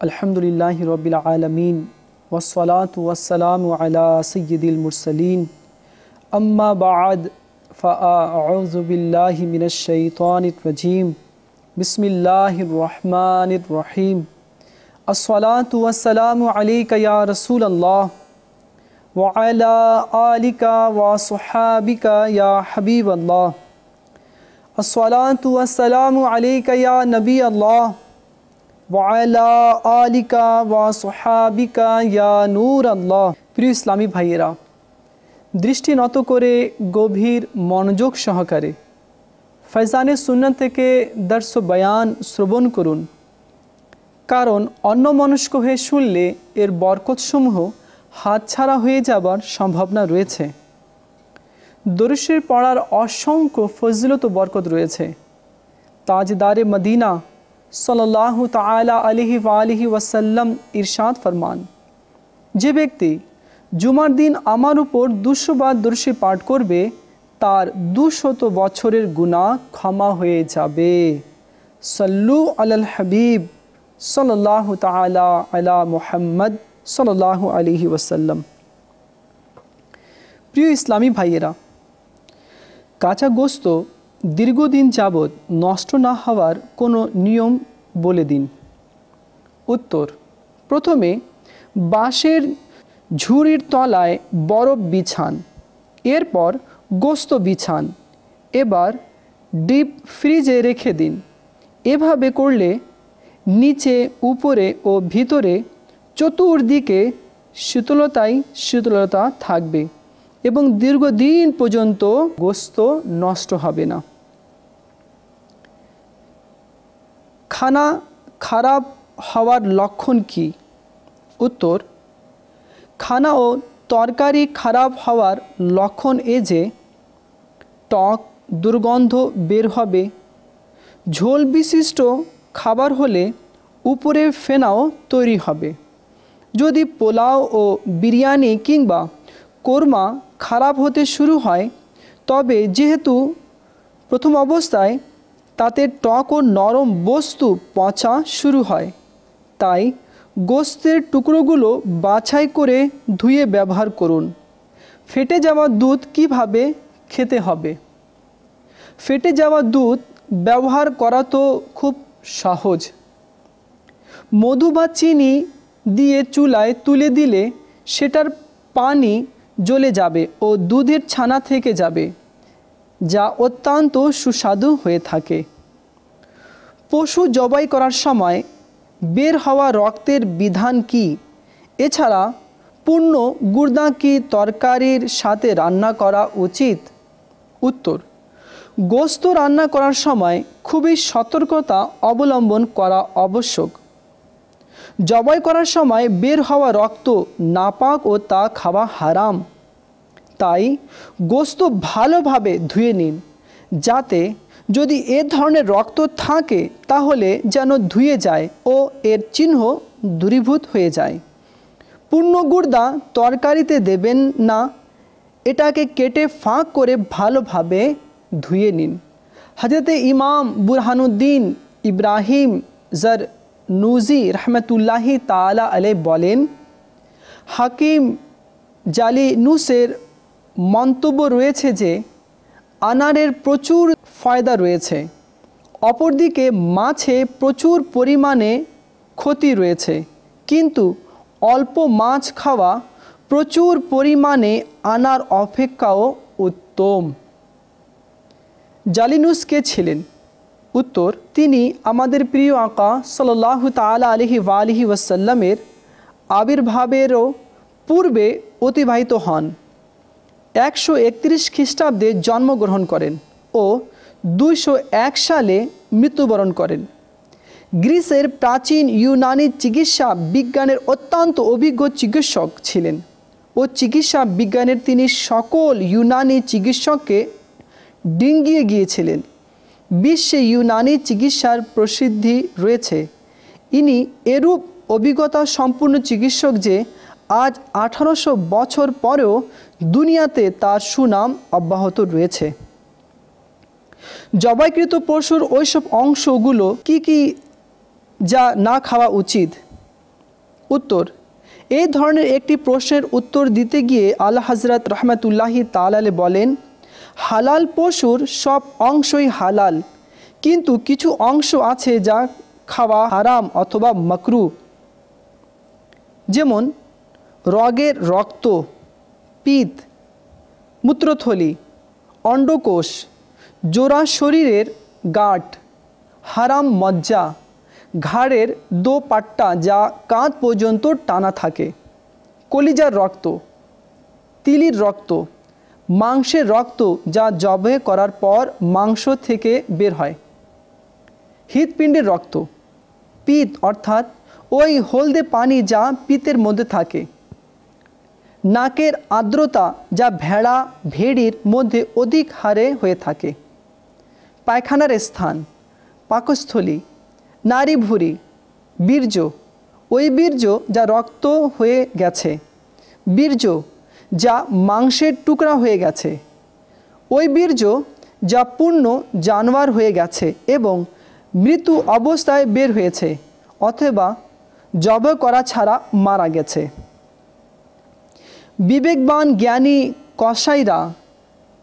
अल्हम्दुलिल्लाहि रब्बिल आलमीन वस्सलातु वस्सलामु अला सय्यिदिल मुरसलीन अम्मा बाद फ़अऊज़ु बिल्लाहि मिनश शैतानिर रजीम बिस्मिल्लाहिर रहमानिर रहीम अस्सलातु वस्सलामु अलैका या रसूलल्लाह व अला आलिका व सुहाबिका या हबीबल्लाह अस्सलातु वस्सलामु अलैका या नबी अल्लाह वाला आलिका व सुहाबिका या नूर अल्लाह। प्रिय इस्लामी भाइयेरा, दृष्टि নত করে গভীর মনোযোগ সহকারে ফয়জানে সুন্নাত থেকে দর্স বয়ান শ্রবণ করুন, কারণ অন্যমনস্ক হয়ে শুনলে এর বরকতসমূহ হাতছাড়া হয়ে যাবার সম্ভাবনা রয়েছে। দরুদের পড়ার অসংখ্য ফজিলত ও বরকত রয়েছে। তাজদারে মদিনা सल्लल्लाहु ताला अलैहि वालिहि वसल्लम इरशाद फरमान, যে ব্যক্তি জুমার দিন আমার উপর 200 বার দরুদ পাঠ করবে তার 200 বছরের গুনাহ ক্ষমা হয়ে যাবে। সল্লু আলাল হাবিব সাল্লাল্লাহু তাআলা আলা মুহাম্মদ সাল্লাল্লাহু আলাইহি ওয়াসাল্লাম। প্রিয় ইসলামী ভাইয়েরা, কাঁচা গোশত দীর্ঘদিন যাবৎ নষ্ট না হওয়ার কোনো নিয়ম বলে দিন। উত্তর, প্রথমে বাঁশের ঝুড়ির তলায় বরফ বিছান, এরপর গোশত বিছান, এবার ডিপ ফ্রিজে রেখে দিন। এভাবে করলে নিচে, উপরে ও ভিতরে চতুর্দিকে শীতলতা থাকবে এবং দীর্ঘদিন পর্যন্ত গোশত নষ্ট হবে না। খানা খারাপ হওয়ার লক্ষণ কি? উত্তর, খানা ও তরকারি খারাপ হওয়ার লক্ষণ এ যে টক দুর্গন্ধ বের হবে। ঝোল বিশিষ্ট খাবার হলে উপরে ফেনাও তৈরি হবে। যদি পোলাও ও বিরিয়ানি কিংবা কোরমা খারাপ হতে শুরু হয়, তবে যেহেতু প্রথম অবস্থায় তাতে টক ও নরম বস্তু পচা শুরু হয়, তাই গোশতের টুকরোগুলো বাছাই করে ধুয়ে ব্যবহার করুন। ফেটে যাওয়া দুধ কিভাবে খেতে হবে? ফেটে যাওয়া দুধ ব্যবহার করা তো খুব সহজ। মধু বা চিনি দিয়ে চুলায় তুলে দিলে সেটার পানি জ্বলে যাবে ও দুধের ছানা থেকে যাবে, যা অত্যন্ত সুস্বাদু হয়ে থাকে। পশু জবাই করার সময় বের হওয়া রক্তের বিধান কি? এছাড়া পূর্ণ গুর্দা কি তরকারির সাথে রান্না করা উচিত? উত্তর, গোশত রান্না করার সময় খুবই সতর্কতা অবলম্বন করা আবশ্যক। জবাই করার সময় বের হওয়া রক্ত নাপাক ও তা খাওয়া হারাম। তাই গোশত ভালোভাবে ধুয়ে নিন, যাতে যদি এ ধরনের রক্ত থাকে তাহলে যেন ধুয়ে যায় ও এর চিহ্ন দূরীভূত হয়ে যায়। পূর্ণ গুর্দা তরকারিতে দেবেন না, এটাকে কেটে ফাঁক করে ভালোভাবে ধুয়ে নিন। হযরতে ইমাম বুরহানুদ্দিন ইব্রাহিম জরনুজি রহমতুল্লাহি তাআলা আলাইহি বলেন, হাকিম জালিনুসের মন্তব্য রয়েছে যে আনারের প্রচুর ফায়দা রয়েছে, অপরদিকে মাছে প্রচুর পরিমাণে ক্ষতি রয়েছে, কিন্তু অল্প মাছ খাওয়া প্রচুর পরিমাণে আনার অপেক্ষাও উত্তম। জালিনুস কে ছিলেন? উত্তর, তিনি আমাদের প্রিয় আকা সাল্লাল্লাহু তাআলা আলাইহি ওয়ালিহি ওয়াসাল্লামের আবির্ভাবেরও পূর্বে অতিবাহিত হন। 131 খ্রিস্টাব্দে জন্মগ্রহণ করেন ও 201 সালে মৃত্যুবরণ করেন। গ্রিসের প্রাচীন ইউনানি চিকিৎসা বিজ্ঞানের অত্যন্ত অভিজ্ঞ চিকিৎসক ছিলেন ও চিকিৎসা বিজ্ঞানের তিনি সকল ইউনানি চিকিৎসককে ডিঙ্গিয়ে গিয়েছিলেন। বিশ্বে ইউনানি চিকিৎসার প্রসিদ্ধি রয়েছে। ইনি এরূপ অভিজ্ঞতা সম্পূর্ণ চিকিৎসক যে আজ 1800 বছর পরেও দুনিয়াতে তার সুনাম অব্যাহত রয়েছে। জবাইকৃত পশুর ওইসব অংশগুলো কি যা না খাওয়া উচিত? উত্তর, এই ধরনের একটি প্রশ্নের উত্তর দিতে গিয়ে আলা হযরত রহমাতুল্লাহি তাআলা বলেন, হালাল পশুর সব অংশই হালাল, কিন্তু কিছু অংশ আছে যা খাওয়া হারাম অথবা মাকরুহ। যেমন রগের রক্ত, পিত্ত, মূত্রথলি, অন্ডকোষ, জোড়া শরীরের গাঁট, হারাম মজ্জা, ঘাড়ের দোপাট্টা যা কাঁধ পর্যন্ত টানা থাকে, কলিজার রক্ত, তিলির রক্ত, মাংসের রক্ত যা জবে করার পর মাংস থেকে বের হয়, হৃৎপিণ্ডের রক্ত, পিত্ত অর্থাৎ ওই হলদে পানি যা পিত্তের মধ্যে থাকে, নাকের আর্দ্রতা যা ভেড়া ভেড়ির মধ্যে অধিক হারে হয়ে থাকে, পায়খানার স্থান, পাকস্থলী, নারী ভুঁড়ি, বীর্য, ওই বীর্য যা রক্ত হয়ে গেছে, বীর্য যা মাংসের টুকরা হয়ে গেছে, ওই বীর্য যা পূর্ণ জানোয়ার হয়ে গেছে এবং মৃত্যু অবস্থায় বের হয়েছে অথবা জবাই করা ছাড়া মারা গেছে। বিবেকবান জ্ঞানী কসাইরা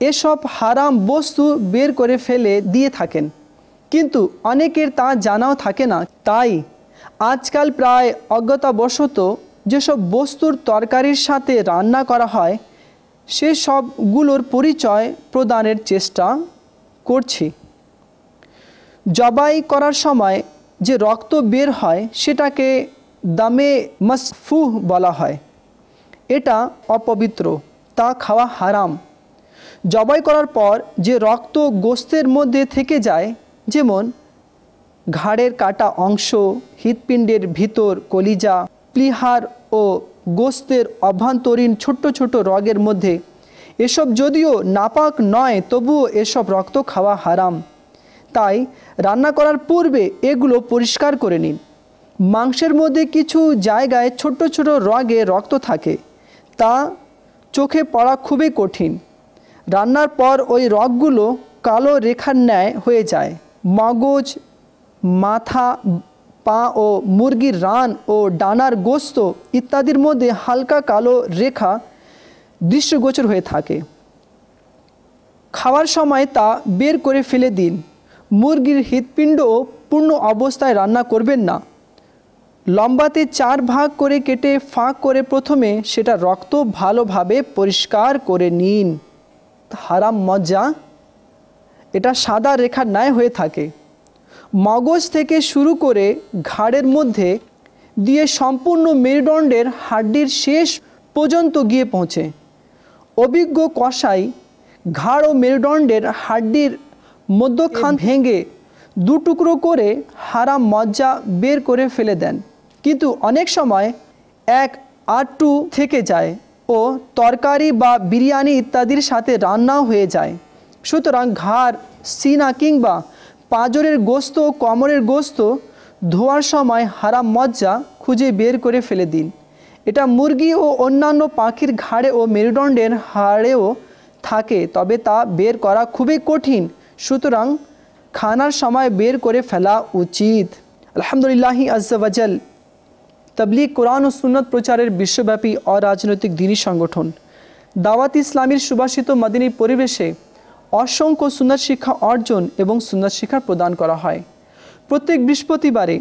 এসব হারাম বস্তু বের করে ফেলে দিয়ে থাকেন, কিন্তু অনেকের তা জানাও থাকে না। তাই আজকাল প্রায় অজ্ঞতাবশত যেসব বস্তুর তরকারির সাথে রান্না করা হয় সেসবগুলোর পরিচয় প্রদানের চেষ্টা করছি। জবাই করার সময় যে রক্ত বের হয় সেটাকে দামে মাসফুহ বলা হয়। এটা অপবিত্র, তা খাওয়া হারাম। জবাই করার পর যে রক্ত গোস্তের মধ্যে থেকে যায়, যেমন ঘাড়ের কাটা অংশ, হৃৎপিণ্ডের ভিতর, কলিজা, প্লীহার ও গোস্তের অভ্যন্তরীণ ছোট ছোট রগের মধ্যে, এসব যদিও নাপাক নয় তবুও এসব রক্ত খাওয়া হারাম। তাই রান্না করার পূর্বে এগুলো পরিষ্কার করে নিন। মাংসের মধ্যে কিছু জায়গায় ছোট ছোট রগে রক্ত থাকে, তা চোখে পড়া খুবই কঠিন। রান্নার পর ওই রগগুলো কালো রেখার ন্যায় হয়ে যায়। মগজ, মাথা, পা ও মুরগির রান ও ডানার গোস্ত ইত্যাদির মধ্যে হালকা কালো রেখা দৃশ্যগোচর হয়ে থাকে। খাওয়ার সময় তা বের করে ফেলে দিন। মুরগির হৃৎপিণ্ডও পূর্ণ অবস্থায় রান্না করবেন না। লম্বাতে 4 ভাগ করে কেটে ফাঁক করে প্রথমে সেটা রক্ত ভালোভাবে পরিষ্কার করে নিন। হারাম মজ্জা, এটা সাদা রেখার ন্যায় হয়ে থাকে। মগজ থেকে শুরু করে ঘাড়ের মধ্যে দিয়ে সম্পূর্ণ মেরুদণ্ডের হাড্ডির শেষ পর্যন্ত গিয়ে পৌঁছে। অভিজ্ঞ কসাই ঘাড় ও মেরুদণ্ডের হাড্ডির মধ্যখান ভেঙে 2 টুকরো করে হারাম মজ্জা বের করে ফেলে দেন, কিন্তু অনেক সময় 1 আটটু থেকে যায় ও তরকারি বা বিরিয়ানি ইত্যাদির সাথে রান্নাও হয়ে যায়। সুতরাং ঘাড়, সিনা কিংবা পাঁজরের গোস্ত ও কোমরের গোস্ত ধোয়ার সময় হারাম মজ্জা খুঁজে বের করে ফেলে দিন। এটা মুরগি ও অন্যান্য পাখির ঘাড়ে ও মেরুদণ্ডের হাড়েও থাকে, তবে তা বের করা খুবই কঠিন। সুতরাং খানার সময় বের করে ফেলা উচিত। আলহামদুলিল্লাহি আজ্জা ওয়াজাল তাবলীগ কোরআন ও সুন্নত প্রচারের বিশ্বব্যাপী অরাজনৈতিক দ্বীনী সংগঠন দাওয়াত ইসলামীর সুবাসিত মাদিনী পরিবেশে অসংখ্য সুন্নাত শিক্ষা অর্জন এবং সুন্নাত শিক্ষা প্রদান করা হয়। প্রত্যেক বৃহস্পতিবারে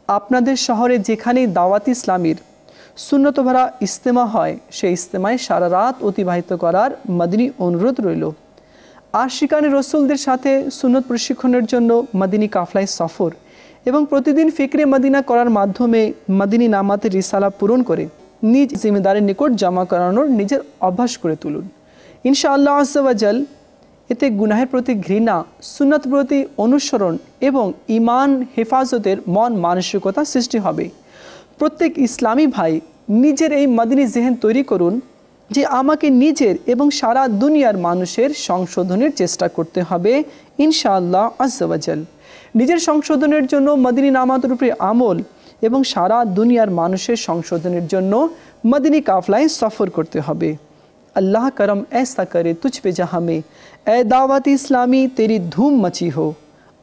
আপনাদের শহরে যেখানেই দাওয়াত ইসলামীর সুন্নত ভরা ইজতেমা হয়, সেই ইজতেমায় সারা রাত অতিবাহিত করার মাদিনী অনুরোধ রইল। আশিকানে রসুলদের সাথে সুন্নত প্রশিক্ষণের জন্য মাদিনী কাফলায় সফর এবং প্রতিদিন ফিকরে মদিনা করার মাধ্যমে মাদিনী নামাতের রিসালা পূরণ করে নিজ জিম্মেদারের নিকট জমা করানোর নিজের অভ্যাস করে তুলুন। ইনশাআল্লাহ আজ্জা ওয়াজাল এতে গুনাহের প্রতি ঘৃণা, সুন্নত প্রতি অনুসরণ এবং ঈমান হেফাজতের মন মানসিকতা সৃষ্টি হবে। প্রত্যেক ইসলামী ভাই নিজের এই মাদিনী জেহেন তৈরি করুন যে আমাকে নিজের এবং সারা দুনিয়ার মানুষের সংশোধনের চেষ্টা করতে হবে ইনশাআল্লাহ আজ্জা ওয়াজাল। নিজের সংশোধনের জন্য মাদিনী নামাতের উপরে আমল এবং সারা দুনিয়ার মানুষের সংশোধনের জন্য মাদিনী কাফলায় সফর করতে হবে। अल्लाह करम ऐसा करे तुझ पे जहाँ में ए दावत इस्लामी तेरी धूम मची हो।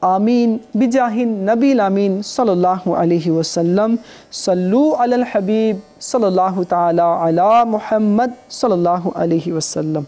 आमीन बिजाहिन नबील आमीन सल्लल्लाहु अलैहि वसल्लम। सल्लू अलल हबीब सल्लल्लाहु ताला अला मुहम्मद सल्लल्लाहु अलैहि वसल्लम।